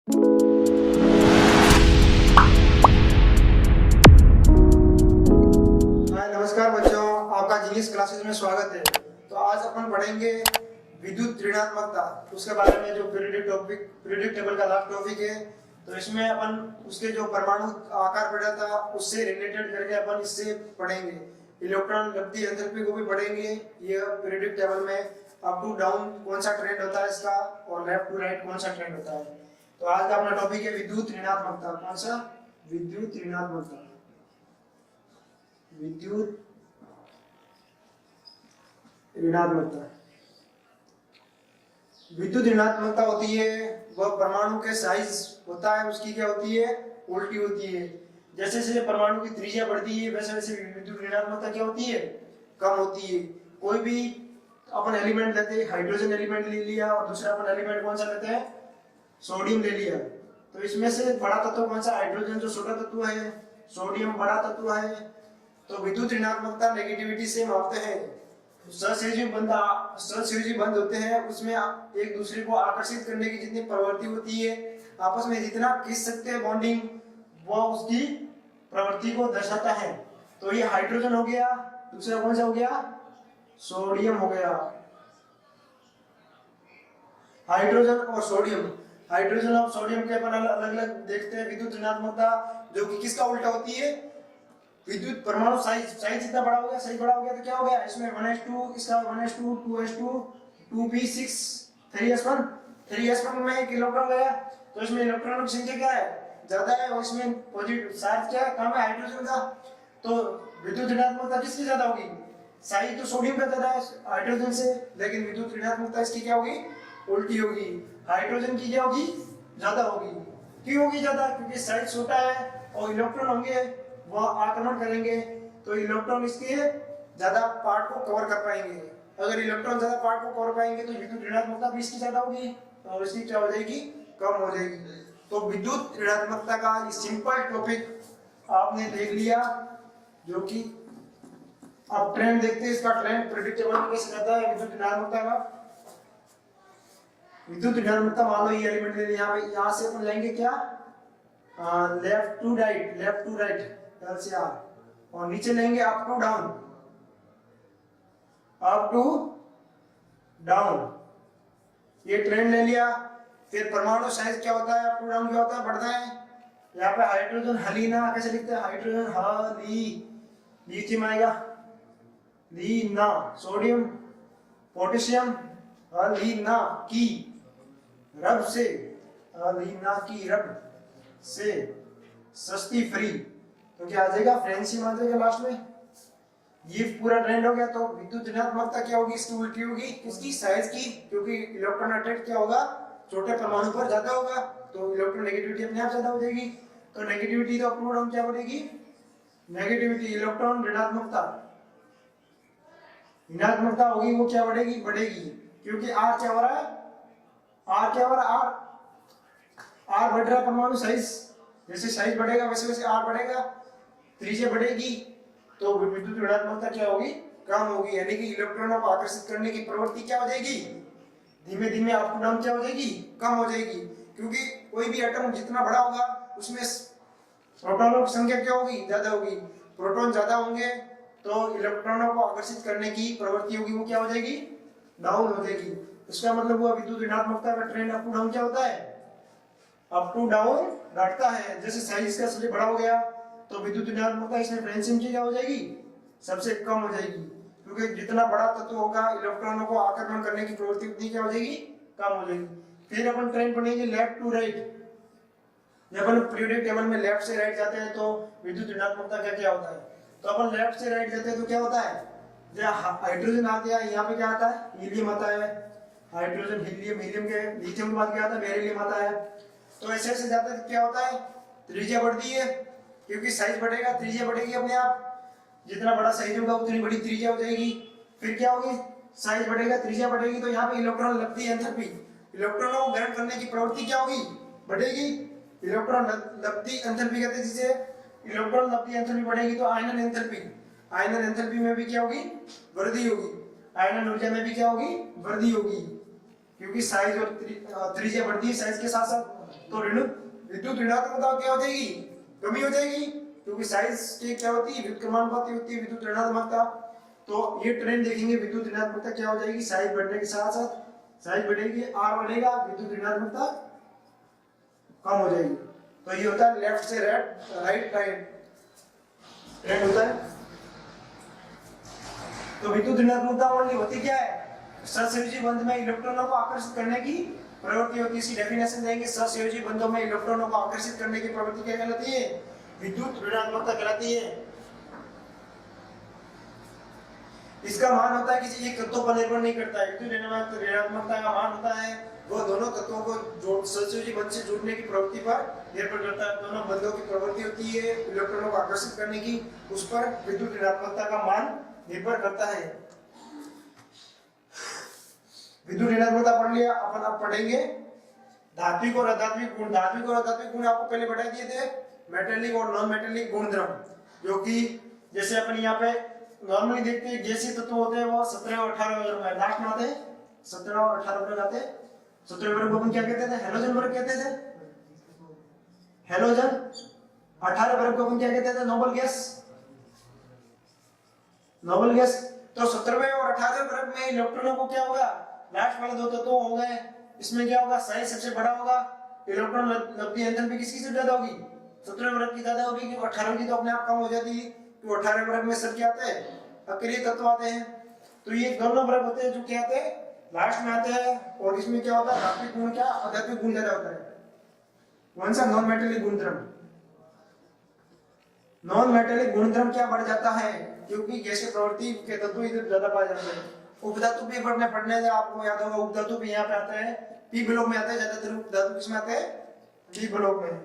नमस्कार बच्चों, आपका जीनियस क्लासेस में स्वागत है। तो आज अपन पढ़ेंगे विद्युत ऋणात्मकता, उसके बारे में जो पीरियोडिक टेबल का लास्ट टॉपिक है। तो इसमें अपन उसके जो परमाणु आकार पढ़ा था उससे रिलेटेड करके अपन इससे पढ़ेंगे। इलेक्ट्रॉन गति एंथैल्पी को भी पढ़ेंगे। ये पीरियोडिक टेबल में अप टू डाउन कौन सा ट्रेंड होता है इसका, और लेफ्ट टू राइट कौन सा ट्रेंड होता है। तो आज का अपना टॉपिक है विद्युत ऋणात्मकता। कौन सा? विद्युत ऋणात्मकता। विद्युत ऋणात्मकता। विद्युत ऋणात्मकता होती है वह परमाणु के साइज होता है उसकी क्या होती है, उल्टी होती है। जैसे जैसे परमाणु की त्रिज्या बढ़ती है वैसे वैसे विद्युत ऋणात्मकता क्या होती है, कम होती है। कोई भी अपन एलिमेंट लेते हैं, हाइड्रोजन एलिमेंट ले लिया और दूसरा अपन एलिमेंट कौन सा लेते हैं, सोडियम ले लिया। तो इसमें से बड़ा तत्व कौन सा, हाइड्रोजन जो छोटा तत्व है, सोडियम बड़ा तत्व है। तो विद्युत ऋणात्मकता नेगेटिविटी से मापते हैं। सहसंयोजी बंध होते हैं, उसमें एक दूसरे को आकर्षित करने की जितनी प्रवृत्ति होती है, आपस में जितना खींच सकते हैं बॉन्डिंग, वो उसकी प्रवृत्ति को दर्शाता है। तो ये हाइड्रोजन हो गया, दूसरा कौन सा हो गया, सोडियम हो गया। हाइड्रोजन और सोडियम, हाइड्रोजन और सोडियम के अपन अलग अलग देखते हैं विद्युत ऋणात्मकता, जो कि किसका उल्टा होती है, विद्युत परमाणु साइज जितना बड़ा हो गया, साइज बड़ा हो गया तो क्या हो गया, इसमें 1s2, इसका 1s2, 2s2, 2p6, 3s1, 3s1 में 1 इलेक्ट्रॉन गया। तो इसमें इलेक्ट्रॉनों की संख्या क्या है, ज्यादा है, और इसमें पॉजिटिव चार्ज क्या कम है, हाइड्रोजन का। तो विद्युत ऋणात्मकता किसकी ज्यादा होगी, साइज तो सोडियम का ज्यादा है हाइड्रोजन से, लेकिन विद्युत ऋणात्मकता इसकी क्या होगी, उल्टी होगी। हाइड्रोजन की क्या होगी, ज्यादा होगी। क्यों होगी ज्यादा, क्योंकि साइज छोटा है और इलेक्ट्रॉन होंगे वो आक्रमण करेंगे, तो इलेक्ट्रॉन इसके ज्यादा पार्ट को कवर कर पाएंगे। अगर इलेक्ट्रॉन ज्यादा पार्ट को कवर पाएंगे तो विद्युत ऋणात्मकता भी इसकी ज्यादा होगी और इसकी क्या हो जाएगी, कम हो जाएगी। तो विद्युत ऋणात्मकता का ये सिंपल टॉपिक आपने देख लिया, जो कि अब ट्रेंड देखते हैं इसका। ट्रेंड प्रेडिक्टेबल कैसे रहता है विद्युत ऋणात्मकता का। विद्युत ऋणात्मकता मान लो ये एलिमेंट ले लिया, यहाँ से अपन लेंगे क्या, लेफ्ट टू राइट LCR, और नीचे लेंगे अप टू डाउन। ये ट्रेंड ले लिया। फिर परमाणु साइज क्या होता है, अप टू डाउन क्या होता है, बढ़ता है। यहाँ पे हाइड्रोजन हलीना कैसे लिखते हैं, हाइड्रोजन हली, लिथियम आएगा लीना, सोडियम पोटेशियम हलीना की रब से, हलीना की रब से सस्ती फ्री, तो क्या आ जाएगा, फ्रेंसियम आ जाएगा लास्ट में। ये पूरा ट्रेंड हो गया। तो विद्युत ऋणात्मकता क्या होगी, इसकी उल्टी होगी, किसकी, साइज की, क्योंकि इलेक्ट्रॉन अट्रैक्ट क्या होगा, छोटे परमाणु पर ज्यादा होगा, तो इलेक्ट्रॉन नेगेटिविटी अपने आप ज्यादा हो जाएगी। तो नेगेटिविटी तो अप टू डाउन क्या बढ़ेगी, नेगेटिविटी इलेक्ट्रॉन ऋणात्मकता होगी, वो क्या बढ़ेगी, क्योंकि आर क्या हो रहा है, आर बढ़ रहा है परमाणु साइज, जैसे साइज बढ़ेगा वैसे वैसे आर बढ़ेगा, त्रिज्या बढ़ेगी, तो विद्युत ऋणात्मकता क्या होगी, कम होगी। यानी कि इलेक्ट्रॉनों को आकर्षित करने की प्रवृत्ति क्या हो जाएगी, धीमे धीमे अप टू डाउन क्या हो जाएगी, कम हो जाएगी। क्योंकि कोई भी एटम जितना बड़ा होगा उसमें प्रोटॉनों की संख्या क्या होगी, ज्यादा होगी। प्रोटॉन ज्यादा होंगे तो इलेक्ट्रॉनों को आकर्षित करने की प्रवृत्ति होगी, वो क्या हो जाएगी, डाउन हो जाएगी। इसका मतलब हुआ विद्युत ऋणात्मकता का ट्रेंड अप टू डाउन क्या होता है, अप टू डाउन घटता है। जैसे साइज इसका सबसे बड़ा हो गया तो विद्युत ऋणात्मकता इसमें फ्रेंसियम की क्या हो जाएगी, सबसे कम हो जाएगी, क्योंकि जितना बड़ा तत्व होगा इलेक्ट्रॉनों को आक्रमण करने की प्रवृत्ति उतनी क्या हो जाएगी, कम हो जाएगी। फिर अपन ट्रेंड पढ़ेंगे लेफ्ट टू राइट। जब अपन पीरियोडिक टेबल में लेफ्ट से राइट जाते हैं तो विद्युत ऋणात्मकता का क्या होता है। तो अपन लेफ्ट से राइट जाते हैं तो क्या होता है, जब हाइड्रोजन आ गया यहाँ पे क्या आता है, हीलियम आता है, हाइड्रोजन हीलियम के लिथियम के बाद क्या आता है, बेरिलियम आता है। तो ऐसे ऐसे जाते हैं क्या होता है, त्रिज्या बढ़ती है, क्योंकि साइज बढ़ेगा, त्रिज्या बढ़ेगी अपने आप, जितना बड़ा साइज होगा उतनी बड़ी त्रिज्या हो जाएगी। फिर क्या होगी, साइज बढ़ेगा, त्रिज्या बढ़ेगी, तो यहाँ पे इलेक्ट्रॉन लब्धि एंथैल्पी, इलेक्ट्रॉनों को ग्रहण करने की प्रवृत्ति क्या होगी, बढ़ेगी। इलेक्ट्रॉन लब्धि एंथैल्पी कहते हैं जिसे, इलेक्ट्रॉन लब्धि एंथैल्पी बढ़ेगी तो आयनन एंथैल्पी में भी क्या होगी, वृद्धि होगी। आयनन ऊर्जा में भी क्या होगी, वृद्धि होगी, क्योंकि साइज और त्रिज्या बढ़ती है साइज के साथ साथ। तो विद्युत ऋणात्मकता क्या हो जाएगी, कमी हो जाएगी, क्योंकि साइज की क्या होती है, विद्युत क्रमानुपाती होती है विद्युत ऋणात्मकता। तो ये ट्रेंड देखेंगे, विद्युत ऋणात्मकता क्या हो जाएगी, साइज बढ़ने के साथ साथ साइज बढ़ेगी, आर बढ़ेगा, विद्युत ऋणात्मकता कम हो जाएगी। तो ये होता है लेफ्ट से राइट ट्रेंड होता है। तो विद्युत ऋणात्मकता ओनली होती क्या है, सहसंयोजी बंध में इलेक्ट्रॉनों को आकर्षित करने की प्रवृत्ति होती है। इसकी डेफिनेशन देंगे, सहसंयोजी बंधों में इलेक्ट्रॉनों को आकर्षित करने की प्रवृत्ति क्या कहलाती है, विद्युत ऋणात्मकता कहलाती है। इसका मान होता है किसी एक तत्व पर निर्भर नहीं करता है। विद्युत ऋणात्मकता का मान होता है वो दोनों तत्वों को सहसंयोजी बंध से जोड़ने की प्रवृत्ति पर निर्भर करता है। दोनों बंधों की प्रवृत्ति होती है इलेक्ट्रॉनों को आकर्षित करने की, उस पर विद्युत ऋणात्मकता का मान निर्भर करता है। विद्युत ऋणात्मकता पढ़ लिया, अपन अब पढ़ेंगे धात्विक और अधात्विक गुण। धात्विक और अधात्विक गुण आपको पहले बता दिए थे, मेटेलिक और नॉन मेटेलिक गुणधर्म, जो कि जैसे अपन यहाँ पे नॉर्मली देखते हैं गैसीय तत्व होते हैं वो 17 और 18 वर्ग में लास्ट में आते हैं, 17 और 18 वर्ग आते हैं। 17 वर्ग को अपन क्या कहते थे, हेलोजन वर्ग कहते थे, हेलोजन। 18 वर्ग को अपन क्या कहते थे, नोबल गैस, नोबल गैस। तो 17वें और 18वें वर्ग में इलेक्ट्रॉनों को क्या होगा, लास्ट वाले दो तत्व हो गए, इसमें क्या होगा, साइज सबसे बड़ा होगा, इलेक्ट्रॉन लब्धि एंथैल्पी किसकी से ज्यादा होगी, 17वें वर्ग की ज्यादा होगी, क्योंकि 18वें की तो अपने आप कम हो जाती है। तो 18वें वर्ग में सब क्या आते हैं, अक्रिय तत्व आते हैं। तो ये दोनों वर्ग होते हैं जो क्या आते हैं, लास्ट में आते हैं। और इसमें क्या होता है, धात्विक गुण क्या, अधात्विक गुण ज्यादा होता है। कौन सा, नॉन मेटेलिक गुणधर्म। नॉन मेटेलिक गुणधर्म क्या बढ़ जाता है, क्योंकि गैसीय प्रवृत्ति के तत्व इधर ज्यादा पाए जाते हैं। उपधातु भी पढ़ने से आपको याद होगा, उपधातु भी यहाँ पे आता है, पी ब्लॉक में आता है ज्यादातर। उपधातु किसमें आते हैं, पी ब्लॉक में।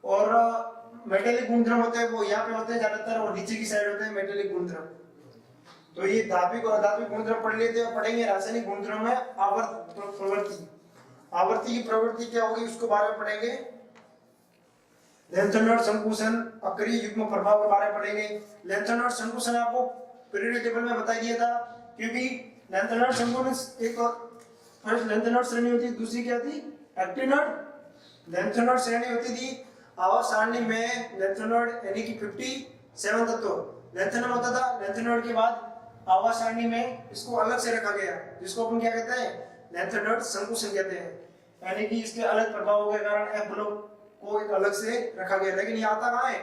और मेटेलिक गुणधर्म होते हैं वो यहाँ पे होते हैं ज्यादातर, और नीचे की साइड होते हैं मेटेलिक गुणधर्म। तो ये धात्विक और अधात्विक गुणधर्म पढ़ लेते हैं। पढ़ेंगे रासायनिक गुणधर्म में आवर्त प्रवृत्ति, आवर्ती की प्रवृत्ति क्या होगी उसको बारे में पढ़ेंगे। लेंथनर संकुचन, अक्रिय युग्म प्रभाव के बारे में पढ़ेंगे। लेंथनर संकुचन आपको पीरियडिक टेबल में बता दिया था, क्योंकि लेंथनर संकुचन एक फर्स्ट लेंथनर श्रेणी होती थी, दूसरी क्या थी, एक्टिनर। लेंथनर श्रेणी होती थी आवर्त सारणी में, लेंथनर यानी कि 57 तत्व लेंथनर होता था। लेंथनर के बाद आवर्त सारणी में इसको अलग से रखा गया, जिसको अपन क्या कहते हैं, लेंथनर संकुचन कहते हैं। यानी कि इसके अलग प्रभावों के कारण एफ ब्लॉक को एक अलग से रखा गया। लेकिन ये आता कहाँ है,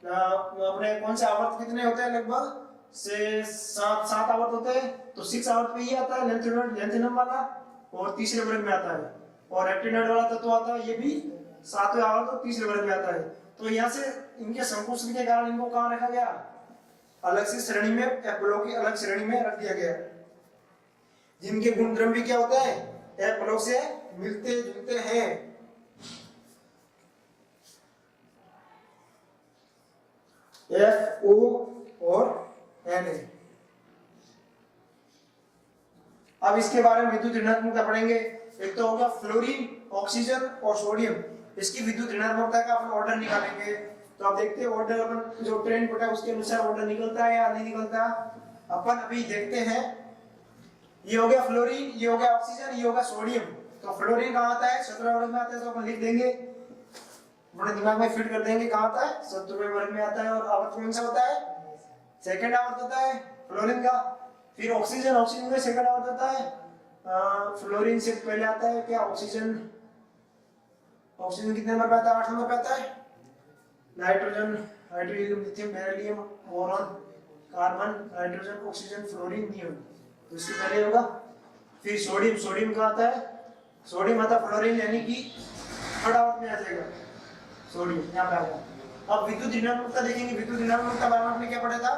अपने कौन से आवर्त कितने होते हैं, लगभग से 7 आवर्त होते हैं। तो 6 आवर्त पे ये आता है लेंथनम वाला, और तीसरे वर्ग में आता है। और एक्टिनोइड वाला तत्व आता है, ये भी 7वें आवर्त और तीसरे वर्ग में आता है। तो यहाँ से इनके संकुचन के कारण इनको कहाँ रखा गया, अलग से श्रेणी में, एफ ब्लॉक की अलग श्रेणी में रख दिया गया। जिनके गुणधर्म भी क्या होते हैं, एफ ब्लॉक से मिलते जुलते हैं। एफ ओ और एन ए। अब इसके बारे में विद्युत ऋणात्मकता पढ़ेंगे। एक तो होगा फ्लोरीन, ऑक्सीजन और सोडियम। इसकी विद्युत ऋणात्मकता का अपन ऑर्डर निकालेंगे। तो आप देखते हैं ऑर्डर, अपन जो ट्रेंड पढ़ा उसके अनुसार ऑर्डर निकलता है या नहीं निकलता, अपन अभी देखते हैं। ये हो गया फ्लोरीन, ये हो गया ऑक्सीजन, ये हो गया सोडियम। तो फ्लोरीन कहाँ आता है, 17वें वर्ग में आता है, तो अपन लिख देंगे, अपने दिमाग में फिट कर देंगे कहाँ आता है, 17वें वर्ग में आता है। और आवर्त कौन सा होता है, सेकंड आवर्त होता है फ्लोरीन का। फिर ऑक्सीजन, ऑक्सीजन का सेकंड आवर्त होता है। फ्लोरीन से पहले आता है क्या, ऑक्सीजन। ऑक्सीजन कितने नंबर पे आता है, 8 नंबर पे आता है। Nitrogen, hydrogen, lithium, beryllium, boron, carbon, nitrogen, oxygen, fluorine, neon. तो इससे पहले होगा। फिर सोडियम, सोडियम का आता है, सोडियम आता फ्लोरीन, यानी कि थर्ड आवर्त में आ जाएगा सोडियम, यहाँ पे आ गया। अब विद्युत ऋणात्मकता देखेंगे। विद्युत ऋणात्मकता बारे में आपने क्या पढ़ा था,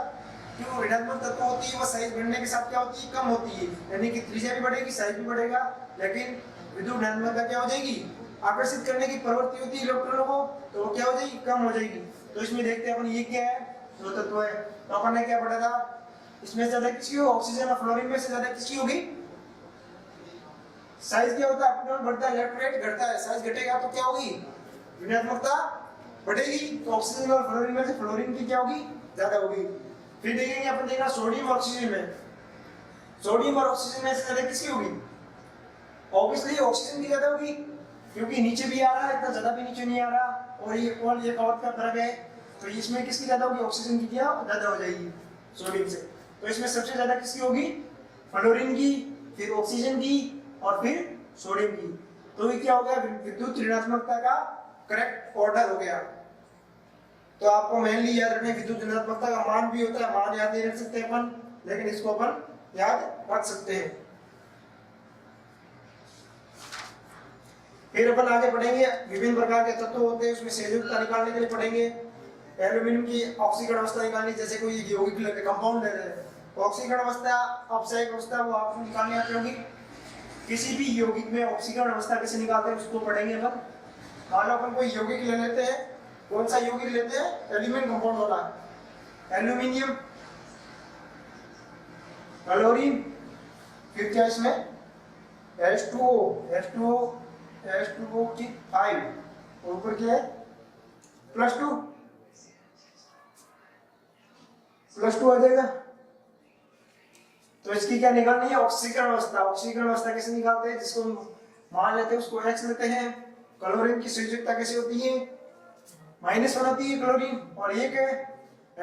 कि वो ऋणात्मक तत्व होती है वो साइज बढ़ने के साथ क्या होती है, कम होती है। यानी कि त्रिज्या भी बढ़ेगी, साइज भी बढ़ेगा, लेकिन विद्युत ऋणात्मकता क्या हो जाएगी, आकर्षित करने की प्रवृत्ति होती है इलेक्ट्रॉनों को, तो वो क्या हो जाएगी, कम हो जाएगी। तो इसमें देखते हैं अपन, ये क्या है, दो तत्व है। तो अपन ने क्या पढ़ा था, इसमें ज्यादा किसकी हो, ऑक्सीजन और फ्लोरीन में से ज्यादा किसकी होगी, साइज क्या होता है, अप डाउन बढ़ता है, लेफ्ट राइट घटता है। साइज घटेगा तो क्या होगी, ऋणात्मकता बढ़ेगी। तो ऑक्सीजन और फ्लोरीन में से फ्लोरीन की क्या होगी, ज्यादा होगी। फिर देखेंगे अपन, देखना सोडियम और ऑक्सीजन में, सोडियम और ऑक्सीजन में से ज्यादा किसकी होगी, ऑब्वियसली ऑक्सीजन की ज्यादा होगी। क्योंकि नीचे भी आ रहा है, इतना ज्यादा भी नीचे नहीं आ रहा, और ये कॉर्ड का फर्क है, तो इसमें किसकी ज्यादा होगी, ऑक्सीजन की क्या ज्यादा हो जाएगी सोडियम से। तो इसमें सबसे ज्यादा किसकी होगी, फ्लोरीन की, फिर ऑक्सीजन की, और फिर सोडियम की। तो ये क्या हो गया, विद्युत ऋणात्मकता का करेक्ट ऑर्डर हो गया। तो आपको मेनली याद रखना विद्युत ऋणात्मकता का मान भी होता है, मान याद नहीं रख सकते अपन, लेकिन इसको अपन याद रख सकते हैं। फिर अपन आगे पढ़ेंगे विभिन्न प्रकार के तत्व होते हैं, उसमें संयुक्तता निकालने के लिए पढ़ेंगे। एल्यूमिनियम की ऑक्सीकरण अवस्था निकालनी, जैसे कोई यौगिक कंपाउंड ले रहे हैं, ऑक्सीकरण अवस्था, अपसायिक अवस्था, वो आपको निकालनी आती होगी। किसी भी यौगिक में ऑक्सीकरण अवस्था कैसे निकालते हैं उसको पढ़ेंगे अपन। मान लो अपन कोई यौगिक ले लेते हैं, कौन सा यौगिक लेते हैं, एल्यूमिनियम कंपाउंड वाला, एल्यूमिनियम, क्लोरीन, फिर क्या इसमें H2O की 5, और ऊपर क्या है +2 आ जाएगा। तो इसकी क्या निकालनी है, ऑक्सीकरण अवस्था। ऑक्सीकरण अवस्था कैसे निकालते हैं, जिसको मान लेते हैं उसको X लेते हैं। क्लोरीन की संयोजकता कैसे होती है, -1 होती है क्लोरीन, और एक है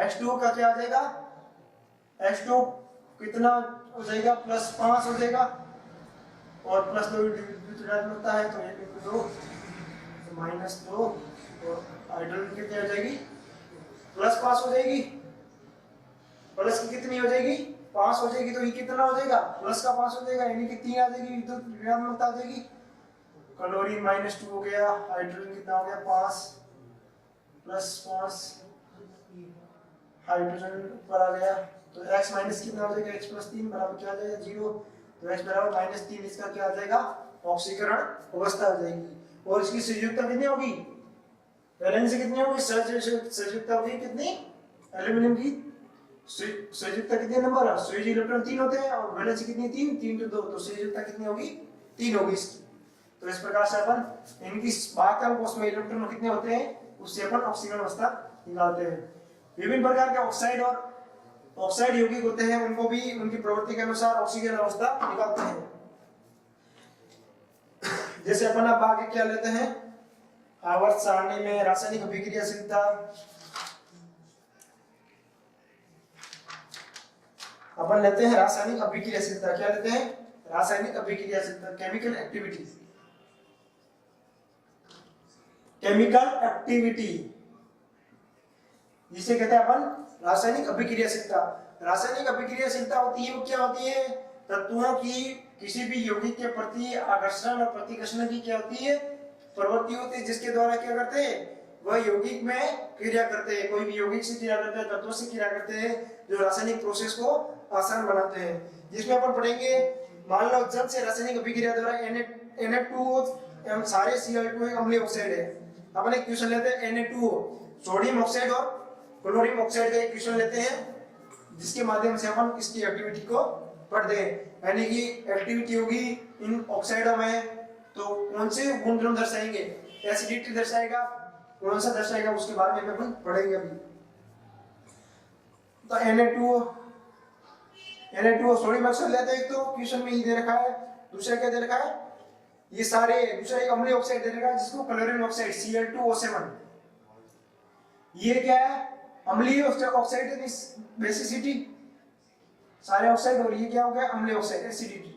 H2O का क्या आ जाएगा, H2O कितना हो जाएगा, +5 हो जाएगा, और +2 ऋणात्मकता है, तो 1 × 2 -2, और हाइड्रोजन की क्या हो जाएगी, +5 हो जाएगी। प्लस की कितनी हो जाएगी, 5 हो जाएगी, तो ये कितना हो जाएगा, प्लस का 5 हो जाएगा, यानी कि 3 आ जाएगी, विद्युत ऋणात्मकता आ जाएगी। क्लोरीन -2 हो गया, हाइड्रोजन कितना हो गया 5, +5, हाइड्रोजन ऊपर आ गया, तो x माइनस कितना हो जाएगा, x +3 बराबर क्या आ जाएगा 0, तो x बराबर -3, इसका क्या आ जाएगा, ऑक्सीकरण अवस्था हो जाएगी। और इसकी संयोजकता कितनी होगी, वैलेंसी कितनी होगी, संयोजकता होगी कितनी, एल्यूमिनियम की संयोजकता कितने नंबर है, संयोजी इलेक्ट्रॉन 3 होते हैं, और वैलेंसी कितनी 3 × 2, तो संयोजकता कितनी होगी 3 होगी इसकी। तो इस प्रकार से अपन इनकी बाहर कोश में इलेक्ट्रॉन कितने होते हैं, उससे अपन ऑक्सीकरण अवस्था निकालते हैं। विभिन्न प्रकार के ऑक्साइड और ऑक्साइड यौगिक होते हैं, उनको भी उनकी प्रवृत्ति के अनुसार ऑक्सीकरण अवस्था निकालते हैं। जैसे अपन अब आगे क्या लेते हैं, आवर्त सारणी में रासायनिक अभिक्रियाशीलता, अपन लेते हैं रासायनिक अभिक्रियाशीलता। क्या लेते हैं, रासायनिक अभिक्रियाशीलता, केमिकल एक्टिविटी, केमिकल एक्टिविटी जिसे कहते हैं अपन रासायनिक अभिक्रियाशीलता। रासायनिक अभिक्रियाशीलता होती है, वो क्या होती है, तत्वों की किसी भी यौगिक के प्रति आकर्षण और प्रतिकर्षण की क्या होती है, प्रवृत्ति होती है, जिसके द्वारा क्या करते हैं, वह यौगिक में क्रिया करते हैं। कोई भी यौगिक से क्रिया करते हैं, तत्वों से क्रिया करते हैं, जो रासायनिक प्रोसेस को आसान बनाते हैं। जिसमें अपन पढ़ेंगे, मान लो जब से रासायनिक अभिक्रिया द्वारा Na2O, सारे Cl2 एक अम्लीय ऑक्साइड है। अपन एक क्वेश्चन लेते हैं Na2O, सोडियम ऑक्साइड और क्लोरीन ऑक्साइड का एक क्वेश्चन लेते हैं, जिसके माध्यम से अपन इसकी एक्टिविटी को पढ़ते हैं। यानी कि एक्टिविटी होगी इन ऑक्साइडों में, तो कौन से गुणधर्म दर्शाएंगे, एसिडिटी दर्शाएगा, कौन सा दर्शाएगा, उसके बारे में अपन पढ़ेंगे अभी। तो Na2O सोडियम ऑक्साइड लेते हैं, एक तो क्वेश्चन में ही दे रखा है, दूसरा क्या दे रखा है, ये सारे दूसरा एक अम्लीय ऑक्साइड दे रखा है जिसको क्लोरीन ऑक्साइड Cl2O7, ये क्या है, अम्लीय ऑक्साइड है, बेसिसिटी, सारे ऑक्साइड, और ये क्या हो गया, अम्लीय ऑक्साइड, एसिडिटी।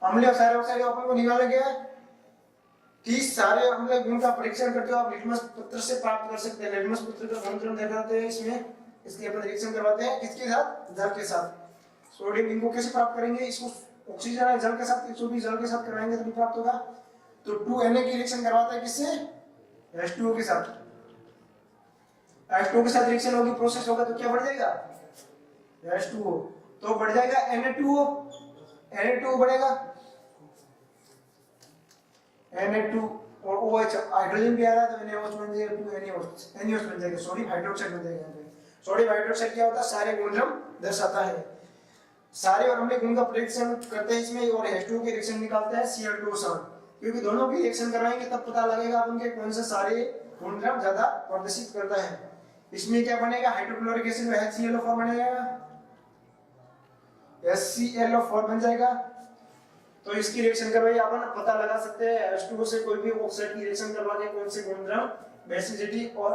अम्लीय और सारे ऑक्साइड अपन को निकाला गया है कि सारे अम्लीय गुण का परीक्षण करके आप लिटमस पत्र से प्राप्त कर सकते हैं। लिटमस पत्र का गुणधर्म दिखाते हैं इसमें, इसके अपन रिएक्शन करवाते हैं, किसके साथ, जल के साथ। सोडियम इनको कैसे प्राप्त करेंगे, इसको ऑक्सीजन है जल के साथ, इसको भी जल के साथ कराएंगे तभी प्राप्त होगा। तो 2Na की रिएक्शन करवाता है किससे, H2O के साथ। H2O के साथ रिएक्शन होगी, प्रोसेस होगा, तो क्या बढ़ जाएगा, H2O, तो बढ़ जाएगा Na2O, Na2O बढ़ेगा, Na2 और OH, हाइड्रोजन भी आ रहा है तो NaOH बन जाएगा, 2NaOH बन जाएगा, सोडियम हाइड्रोक्साइड बन जाएगा। सोडियम हाइड्रोक्साइड क्या होता है, सारे गुणधर्म दर्शाता है, सारे और अम्लीय गुण का परीक्षण करते हैं इसमें, और H2O के रिएक्शन निकालते हैं Cl2O7, क्योंकि दोनों की रिएक्शन कराएंगे तब पता लगेगा अपन के कौन सा सारे गुणधर्म ज्यादा प्रदर्शित करता है। इसमें क्या बनेगा, हाइड्रोक्लोरिक एसिड में HClO4 बनेगा, HClO4 बन जाएगा, तो इसकी रिएक्शन का भाई अपन पता लगा सकते हैं H2O से कोई भी ऑक्साइड की रिएक्शन करवा के कौन से गुणधर्म बेसिसिटी और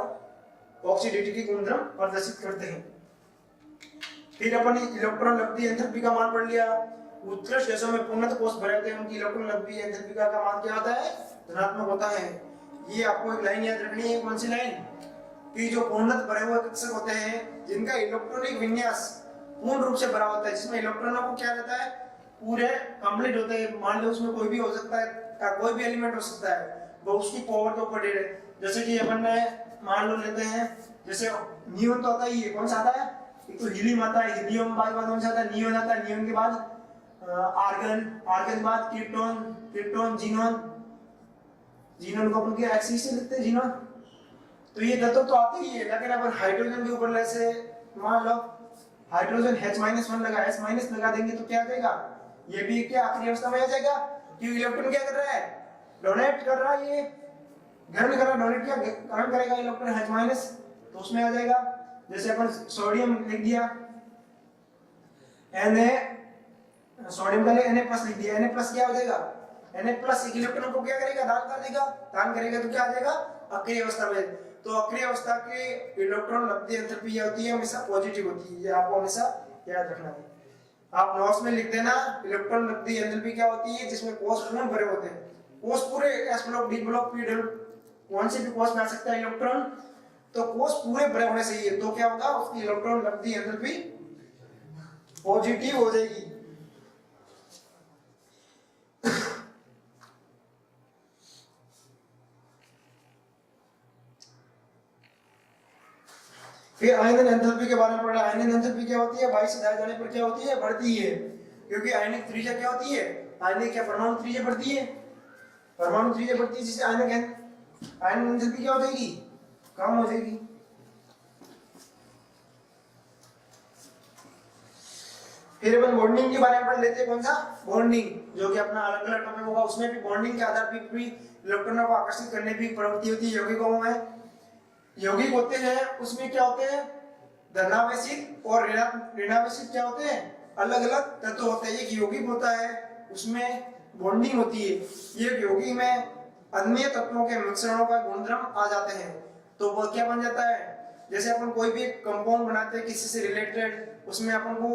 ऑक्सीडेटिव की गुणधर्म प्रदर्शित करते हैं। फिर अपन इलेक्ट्रॉन लब्धि एंथैल्पी का मान पढ़ लिया। उत्कृष्ट देशों में पूर्णतः कोष भरे होते हैं, उनकी इलेक्ट्रॉन लब्धि एंथैल्पी का मान क्या होता है? धनात्मक होता है। ये आपको एक लाइन याद रखनी है। कौन सी लाइन? कि जो पूर्णतः भरे हुए कक्षक होते हैं जिनका इलेक्ट्रॉनिक विन्यास पूर्ण रूप से भरा होता है, जिसमें इलेक्ट्रॉनों को क्या रहता है? पूरे कंप्लीट होते हैं। मान लो उसमें कोई भी हो सकता है, कोई भी एलिमेंट हो सकता है, वो उसकी पावर के ऊपर डिपेंड है। जैसे कि अपन ने मान लो लेते हैं, जैसे नियॉन तो आता ही है, कौन सा आता है? एक तो हीलियम आता है, हीलियम बाद कौन सा आता है? नियॉन आता है, नियॉन के बाद आर्गन, आर्गन के बाद क्रिप्टॉन, क्रिप्टॉन जीनॉन, जीनॉन को अपन क्या एक्सिस से लिखते हैं जीनॉन। तो ये तत्व तो आते ही है, लेकिन अपन हाइड्रोजन के ऊपर जैसे मान लो हाइड्रोजन H-1 लगा, H- लगा देंगे तो क्या आ जाएगा? ये भी क्या आखिरी अवस्था में आ जाएगा? क्योंकि इलेक्ट्रॉन क्या कर रहा है? डोनेट कर रहा है, ये ग्रहण कर रहा है। डोनेट क्या ग्रहण करेगा इलेक्ट्रॉन H-, तो उसमें आ जाएगा। जैसे अपन सोडियम लिख दिया Na, सोडियम का लिए Na+ लिख दिया, Na+ क्या हो जाएगा? Na+ एक इलेक्ट्रॉन को क्या करेगा? दान कर देगा। दान करेगा तो क्या आ जाएगा? अक्रिय अवस्था में। तो अक्रिय अवस्था के इलेक्ट्रॉन लब्धि एंथैल्पी होती है हमेशा पॉजिटिव होती है। ये आपको हमेशा याद रखना है। आप नोट्स में लिख देना इलेक्ट्रॉन लब्धि एंथैल्पी क्या होती है? जिसमें कोष पूर्ण भरे होते हैं। कोष पूरे s block, d block, p double कौन से भी कोष में आ सकता है इलेक्ट्रॉन, तो कोष पूरे भरे होने चाहिए। तो क्या होगा? उसकी इलेक्ट्रॉन लब्धि एंथैल्पी पॉजिटिव हो जाएगी। फिर आयनन एंथैल्पी के बारे में पढ़ा। आयनन एंथैल्पी क्या होती है? 22 से दाएं जाने पर क्या होती है? बढ़ती है। क्योंकि आयनिक त्रिज्या क्या होती है? आयनिक क्या परमाणु त्रिज्या बढ़ती है? परमाणु त्रिज्या बढ़ती है, जिससे आयनिक आयनन एंथैल्पी क्या हो जाएगी? कम हो जाएगी। फिर अपन बॉन्डिंग के बारे में पढ़ लेते हैं। कौन सा? बॉन्डिंग, जो कि अपना अलग अलग टॉपिक होगा। उसमें भी बॉन्डिंग के आधार पर भी इलेक्ट्रॉनों को आकर्षित करने की प्रवृत्ति होती है यौगिकों में। यौगिक होते हैं उसमें क्या होते हैं? धनावेशित और ऋणावेशित क्या होते हैं? अलग अलग तत्व होते हैं। एक यौगिक होता है उसमें बॉन्डिंग होती है। ये यौगिक में अन्य तत्वों के मिश्रणों का गुणधर्म आ जाते हैं, तो वो क्या बन जाता है? जैसे अपन कोई भी कंपाउंड बनाते हैं किसी से रिलेटेड, उसमें अपन को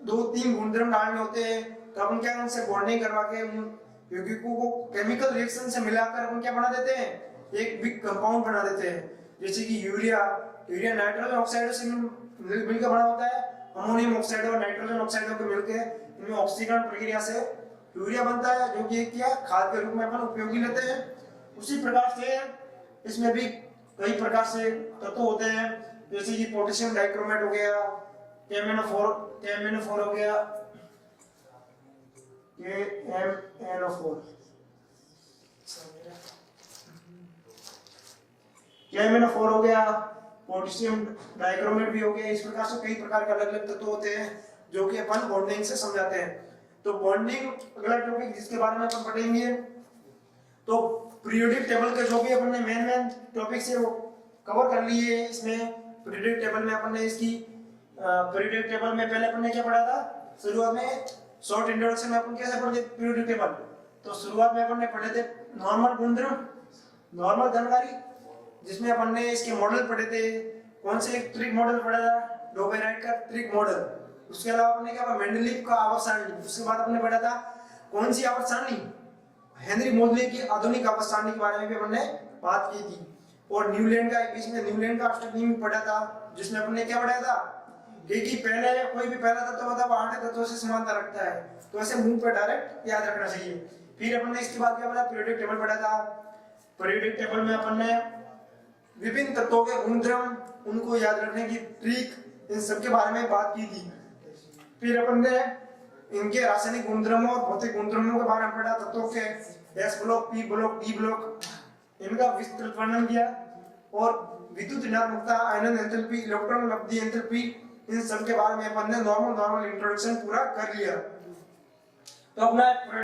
2-3 गुणधर्म डालने होते हैं, तो अपन क्या उनसे बॉन्डिंग करवा के यौगिकों को केमिकल रिएक्शन से मिलाकर अपन क्या बना देते हैं? एक बिग कंपाउंड बना देते हैं। जैसे कि यूरिया नाइट्रोजन ऑक्साइड से मिलकर बना होता है, अमोनियम ऑक्साइड और नाइट्रोजन ऑक्साइड को मिलकर इनमें ऑक्सीकरण प्रक्रिया से यूरिया बनता है, जो कि क्या खाद के रूप में अपन उपयोगी लेते हैं। उसी प्रकार से इसमें भी कई प्रकार से तत्व होते हैं, जैसे कि पोटेशियम डाइक्रोमेट हो गया, KMnO4 हो गया, KMnO4 हो गया, पोटेशियम डाइक्रोमेट भी हो गया। इस प्रकार से कई प्रकार के अलग अलग तत्व होते हैं जो कि अपन बॉन्डिंग से समझाते हैं। तो बॉन्डिंग अगला टॉपिक जिसके बारे में अपन पढ़ेंगे, तो पीरियोडिक टेबल के जो भी अपन ने मेन टॉपिक से वो कवर कर लिए। इसमें पीरियोडिक टेबल में अपन ने इसकी पीरियोडिक टेबल में पहले अपन ने क्या पढ़ा था? शुरुआत में शॉर्ट इंट्रोडक्शन में अपन कैसे पढ़े थे पीरियोडिक टेबल? तो शुरुआत में अपन ने पढ़े थे नॉर्मल गुणधर्म, नॉर्मल जानकारी, जिसमें अपन ने इसके मॉडल पढ़े थे। कौन से? एक त्रिक मॉडल पढ़ा था, डोबेराइट का त्रिक मॉडल। उसके अलावा अपन ने क्या पढ़ा? मेंडलीव का आवर्त सारणी। उसके बाद अपन ने पढ़ा था कौन सी आवर्त सारणी? हेनरी मोडले की आधुनिक आवर्त सारणी के बारे में भी अपन ने बात की थी। और न्यूलैंड का बीच में न्यूलैंड का अष्टक नियम पढ़ा था, जिसमें अपन ने क्या पढ़ा था? कि पहले कोई भी पहला तत्व होता है वो 8 तत्वों से समानता रखता है, तो ऐसे मुंह पे डायरेक्ट याद रखना चाहिए। फिर अपन ने इसके बाद क्या पढ़ा? पीरियोडिक टेबल पढ़ा था। पीरियोडिक टेबल में अपन ने विभिन्न तत्वों के गुणधर्म, उनको याद रखने की ट्रिक, इन सब के बारे में बात की थी। फिर अपन ने इनके रासायनिक गुणधर्मों और भौतिक गुणधर्मों के बारे में पढ़ा। तत्वों के S block, P block, D block, इनका विस्तृत वर्णन किया। और विद्युत ऋणात्मकता, आयनन एंथैल्पी, इलेक्ट्रॉन लब्धि एंथैल्पी, इन सब के बारे में अपन ने नॉर्मल इंट्रोडक्शन पूरा कर लिया। तो अपना